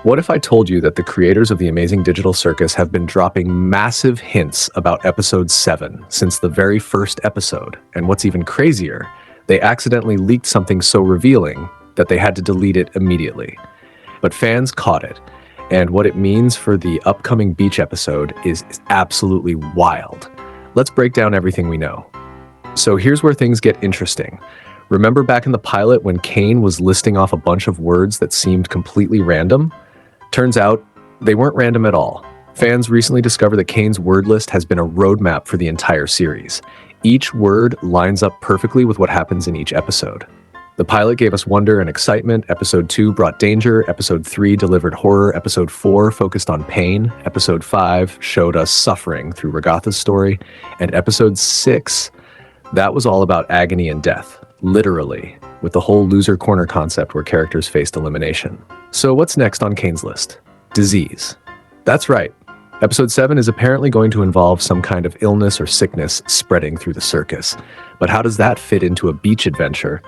What if I told you that the creators of the Amazing Digital Circus have been dropping massive hints about episode 7 since the very first episode? And what's even crazier, they accidentally leaked something so revealing that they had to delete it immediately. But fans caught it, and what it means for the upcoming beach episode is absolutely wild. Let's break down everything we know. So here's where things get interesting. Remember back in the pilot when Caine was listing off a bunch of words that seemed completely random? Turns out, they weren't random at all. Fans recently discovered that Caine's word list has been a roadmap for the entire series. Each word lines up perfectly with what happens in each episode. The pilot gave us wonder and excitement, episode 2 brought danger, episode 3 delivered horror, episode 4 focused on pain, episode 5 showed us suffering through Regatha's story, and episode 6, that was all about agony and death, literally, with the whole loser corner concept where characters faced elimination. So what's next on Caine's list? Disease. That's right. Episode 7 is apparently going to involve some kind of illness or sickness spreading through the circus. But how does that fit into a beach adventure?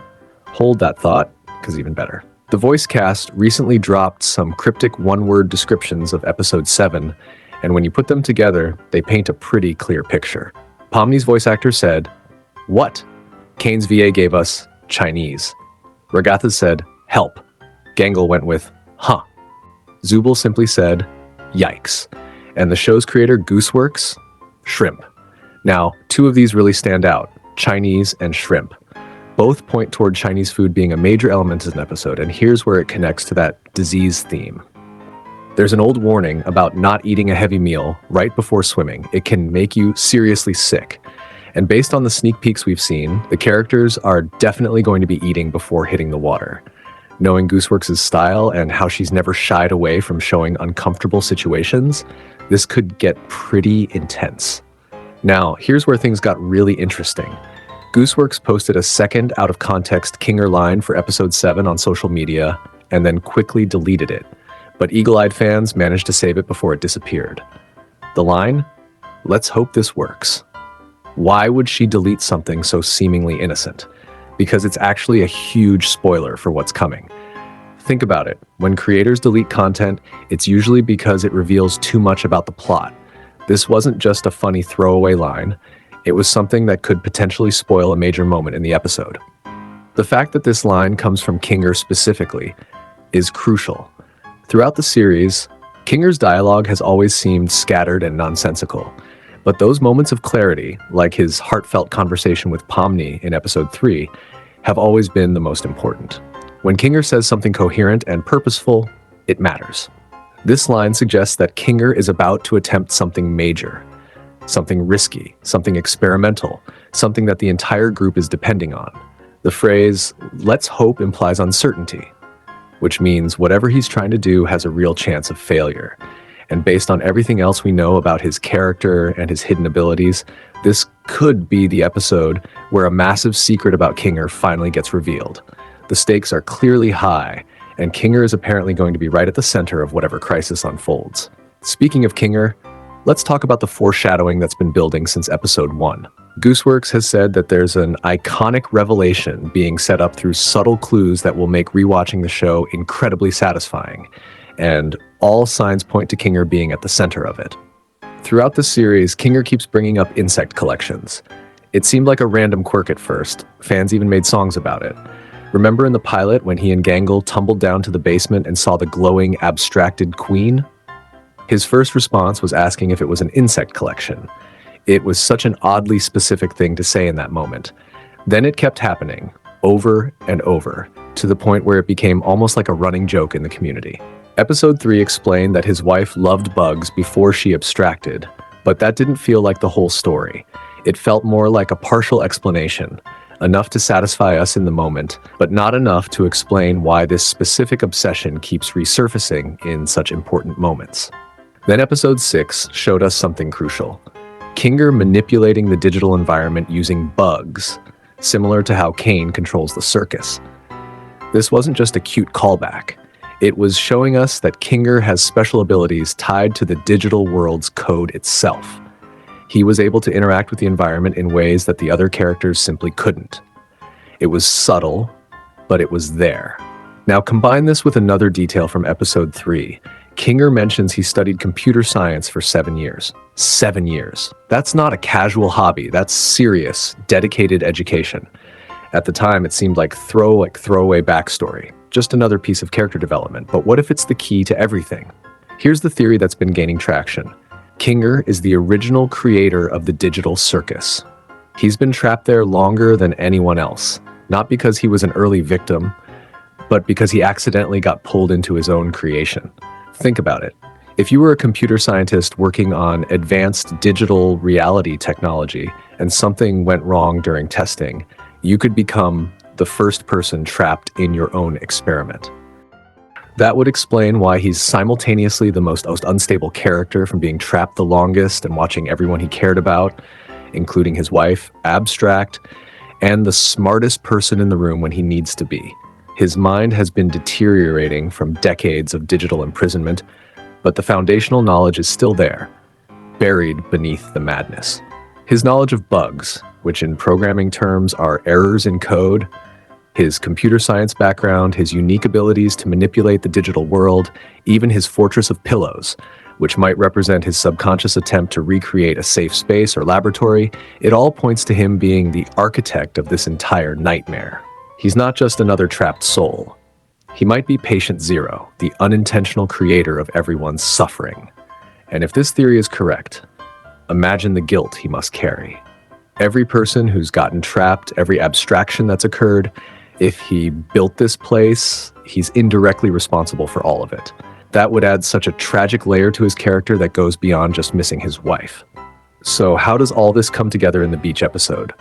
Hold that thought, because even better. The voice cast recently dropped some cryptic one-word descriptions of episode 7, and when you put them together, they paint a pretty clear picture. Pomni's voice actor said, "What?" Caine's VA gave us Chinese. Regatha said, "Help." Gangle went with, "Huh." Zubul simply said, "Yikes." And the show's creator, Gooseworks, "Shrimp." Now, two of these really stand out, Chinese and shrimp. Both point toward Chinese food being a major element in an episode, and here's where it connects to that disease theme. There's an old warning about not eating a heavy meal right before swimming. It can make you seriously sick. And based on the sneak peeks we've seen, the characters are definitely going to be eating before hitting the water. Knowing Gooseworks' style and how she's never shied away from showing uncomfortable situations, this could get pretty intense. Now, here's where things got really interesting. Gooseworks posted a second out-of-context Kinger line for episode 7 on social media, and then quickly deleted it. But eagle-eyed fans managed to save it before it disappeared. The line? "Let's hope this works." Why would she delete something so seemingly innocent? Because it's actually a huge spoiler for what's coming. Think about it. When creators delete content, it's usually because it reveals too much about the plot. This wasn't just a funny throwaway line. It was something that could potentially spoil a major moment in the episode. The fact that this line comes from Kinger specifically is crucial. Throughout the series, Kinger's dialogue has always seemed scattered and nonsensical. But those moments of clarity, like his heartfelt conversation with Pomni in episode 3, have always been the most important. When Kinger says something coherent and purposeful, it matters. This line suggests that Kinger is about to attempt something major, something risky, something experimental, something that the entire group is depending on. The phrase, "let's hope," implies uncertainty, which means whatever he's trying to do has a real chance of failure. And based on everything else we know about his character and his hidden abilities, this could be the episode where a massive secret about Kinger finally gets revealed. The stakes are clearly high, and Kinger is apparently going to be right at the center of whatever crisis unfolds. Speaking of Kinger, let's talk about the foreshadowing that's been building since episode 1. Gooseworks has said that there's an iconic revelation being set up through subtle clues that will make rewatching the show incredibly satisfying. And all signs point to Kinger being at the center of it. Throughout the series, Kinger keeps bringing up insect collections. It seemed like a random quirk at first. Fans even made songs about it. Remember in the pilot when he and Gangle tumbled down to the basement and saw the glowing, abstracted queen? His first response was asking if it was an insect collection. It was such an oddly specific thing to say in that moment. Then it kept happening, over and over, to the point where it became almost like a running joke in the community. Episode 3 explained that his wife loved bugs before she abstracted, but that didn't feel like the whole story. It felt more like a partial explanation, enough to satisfy us in the moment, but not enough to explain why this specific obsession keeps resurfacing in such important moments. Then episode 6 showed us something crucial. Kinger manipulating the digital environment using bugs, similar to how Caine controls the circus. This wasn't just a cute callback. It was showing us that Kinger has special abilities tied to the digital world's code itself. He was able to interact with the environment in ways that the other characters simply couldn't. It was subtle, but it was there. Now combine this with another detail from episode 3. Kinger mentions he studied computer science for 7 years. 7 years. That's not a casual hobby. That's serious, dedicated education. At the time, it seemed like throwaway backstory. Just another piece of character development. But what if it's the key to everything? Here's the theory that's been gaining traction. Kinger is the original creator of the digital circus. He's been trapped there longer than anyone else. Not because he was an early victim, but because he accidentally got pulled into his own creation. Think about it. If you were a computer scientist working on advanced digital reality technology and something went wrong during testing, you could become the first person trapped in your own experiment. That would explain why he's simultaneously the most unstable character from being trapped the longest and watching everyone he cared about, including his wife, abstract, and the smartest person in the room when he needs to be. His mind has been deteriorating from decades of digital imprisonment, but the foundational knowledge is still there, buried beneath the madness. His knowledge of bugs, which in programming terms are errors in code, his computer science background, his unique abilities to manipulate the digital world, even his fortress of pillows, which might represent his subconscious attempt to recreate a safe space or laboratory, it all points to him being the architect of this entire nightmare. He's not just another trapped soul. He might be patient zero, the unintentional creator of everyone's suffering. And if this theory is correct, imagine the guilt he must carry. Every person who's gotten trapped, every abstraction that's occurred, if he built this place, he's indirectly responsible for all of it. That would add such a tragic layer to his character that goes beyond just missing his wife. So how does all this come together in the beach episode?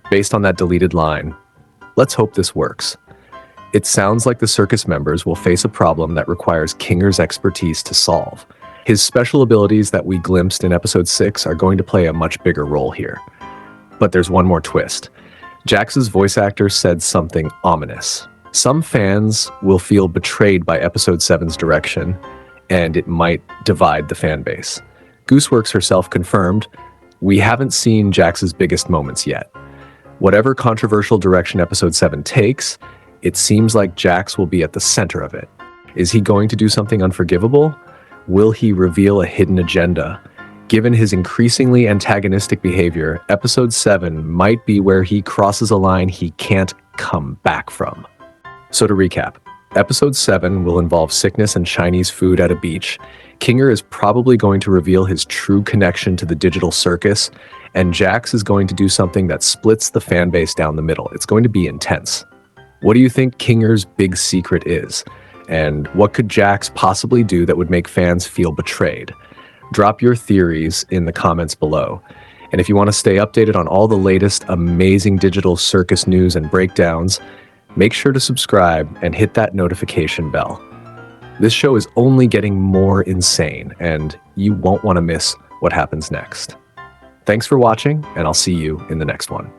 Based on that deleted line, let's hope this works. It sounds like the circus members will face a problem that requires Kinger's expertise to solve. His special abilities that we glimpsed in episode 6 are going to play a much bigger role here. But there's one more twist. Jax's voice actor said something ominous. Some fans will feel betrayed by episode 7's direction, and it might divide the fan base. Gooseworks herself confirmed, we haven't seen Jax's biggest moments yet. Whatever controversial direction episode 7 takes, it seems like Jax will be at the center of it. Is he going to do something unforgivable? Will he reveal a hidden agenda? Given his increasingly antagonistic behavior, episode 7 might be where he crosses a line he can't come back from. So to recap, episode 7 will involve sickness and Chinese food at a beach. Kinger is probably going to reveal his true connection to the digital circus, and Jax is going to do something that splits the fan base down the middle. It's going to be intense. What do you think Kinger's big secret is? And what could Jax possibly do that would make fans feel betrayed? Drop your theories in the comments below. And if you want to stay updated on all the latest Amazing Digital Circus news and breakdowns, make sure to subscribe and hit that notification bell. This show is only getting more insane, and you won't want to miss what happens next. Thanks for watching, and I'll see you in the next one.